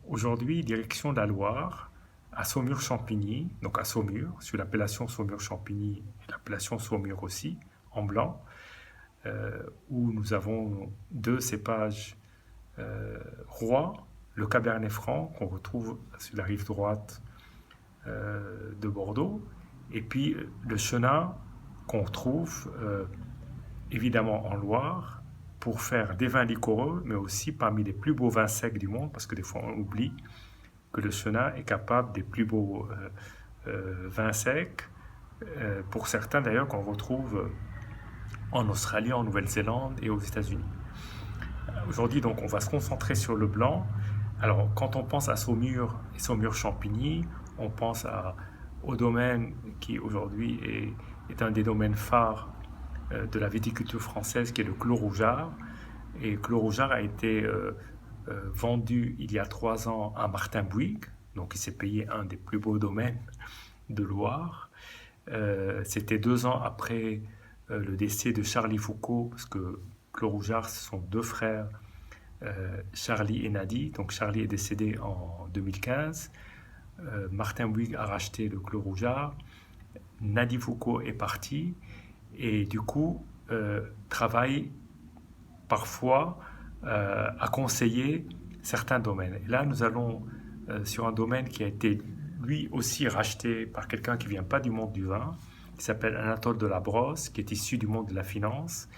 Aujourd'hui, direction de la Loire, à Saumur-Champigny, donc à Saumur, sur l'appellation Saumur-Champigny et l'appellation Saumur aussi, en blanc, où nous avons deux cépages rois, le Cabernet Franc, qu'on retrouve sur la rive droite de Bordeaux, et puis le Chenin, qu'on trouve évidemment en Loire, pour faire des vins liquoreux, mais aussi parmi les plus beaux vins secs du monde, parce que des fois on oublie que le Chenin est capable des plus beaux vins secs, pour certains d'ailleurs qu'on retrouve en Australie, en Nouvelle-Zélande et aux États-Unis. Aujourd'hui, donc, on va se concentrer sur le blanc. Alors, quand on pense à Saumur et Saumur-Champigny, on pense au domaine qui aujourd'hui est un des domaines phares de la viticulture française, qui est le Clos Rougeard. Et Clos Rougeard a été vendu il y a 3 ans à Martin Bouygues, donc il s'est payé un des plus beaux domaines de Loire. C'était 2 ans après le décès de Charlie Foucault, parce que Clos Rougeard, ce sont deux frères, Charlie et Nadi. Donc Charlie est décédé en 2015. Martin Bouygues a racheté le Clos Rougeard. Nadi Foucault est parti et du coup travaille parfois à conseiller certains domaines. Et là, nous allons sur un domaine qui a été lui aussi racheté par quelqu'un qui ne vient pas du monde du vin, qui s'appelle Anatole de la Brosse, qui est issu du monde de la finance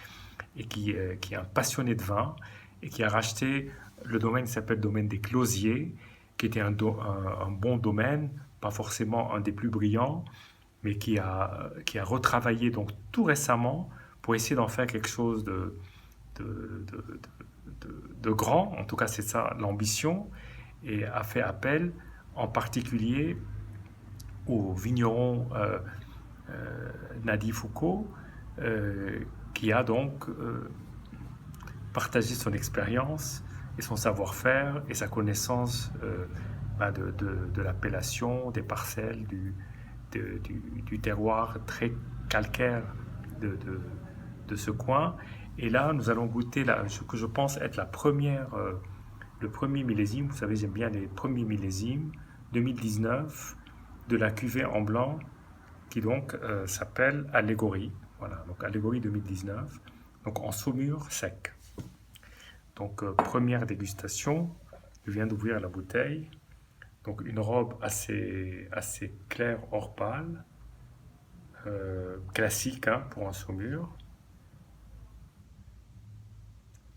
et qui est un passionné de vin et qui a racheté le domaine qui s'appelle le domaine des Closiers, qui était un bon domaine, pas forcément un des plus brillants, mais qui a retravaillé donc tout récemment pour essayer d'en faire quelque chose de, de, de grand, en tout cas c'est ça l'ambition, et a fait appel en particulier au vigneron Nadi Foucault, qui a donc partagé son expérience et son savoir-faire et sa connaissance de l'appellation, des parcelles, du terroir très calcaire de ce coin. Et là, nous allons goûter ce que je pense être le premier millésime. Vous savez, j'aime bien les premiers millésimes, 2019, de la cuvée en blanc, qui donc s'appelle Allégorie. Voilà, donc Allégorie 2019, donc en saumure sec. Donc première dégustation, je viens d'ouvrir la bouteille. Donc une robe assez claire, or pâle, classique hein, pour un saumure.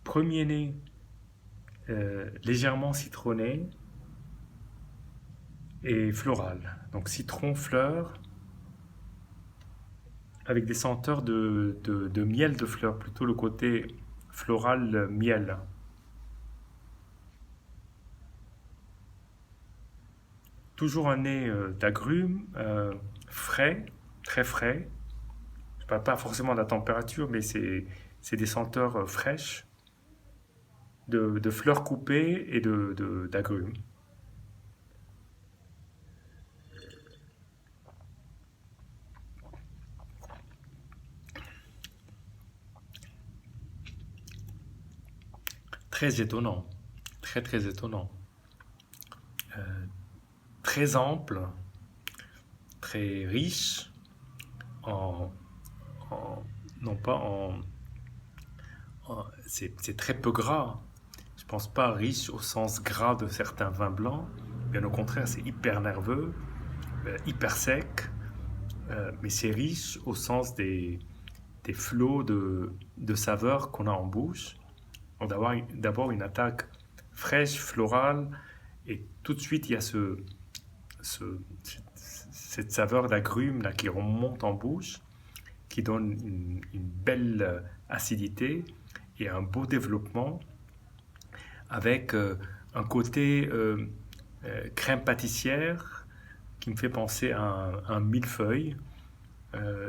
Premier nez légèrement citronné et floral. Donc citron, fleur, avec des senteurs de miel de fleurs, plutôt le côté floral miel. Toujours un nez d'agrumes, frais, très frais. Je ne parle pas forcément de la température, mais c'est des senteurs fraîches, de fleurs coupées et d'agrumes. Très étonnant, très très étonnant. Très ample, très riche, en, non pas c'est très peu gras. Je pense pas riche au sens gras de certains vins blancs. Bien au contraire, c'est hyper nerveux, hyper sec, mais c'est riche au sens des flots de saveurs qu'on a en bouche. D'abord une attaque fraîche, florale, et tout de suite il y a ce- cette saveur d'agrumes là, qui remonte en bouche, qui donne une belle acidité et un beau développement, avec un côté crème pâtissière qui me fait penser à un millefeuille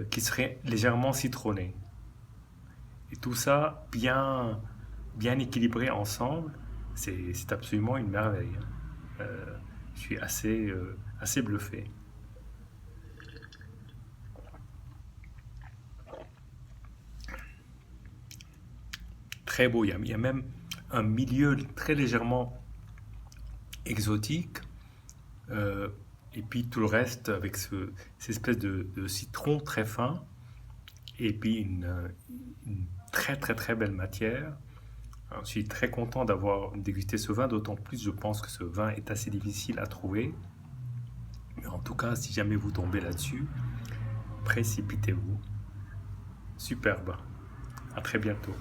qui serait légèrement citronné. Et tout ça bien équilibré ensemble, c'est absolument une merveille. Je suis assez bluffé. Très beau, il y a même un milieu très légèrement exotique. Et puis tout le reste avec cette espèce de citron très fin. Et puis une très très très belle matière. Alors, je suis très content d'avoir dégusté ce vin, d'autant plus je pense que ce vin est assez difficile à trouver. Mais en tout cas, si jamais vous tombez là-dessus, précipitez-vous. Superbe. À très bientôt.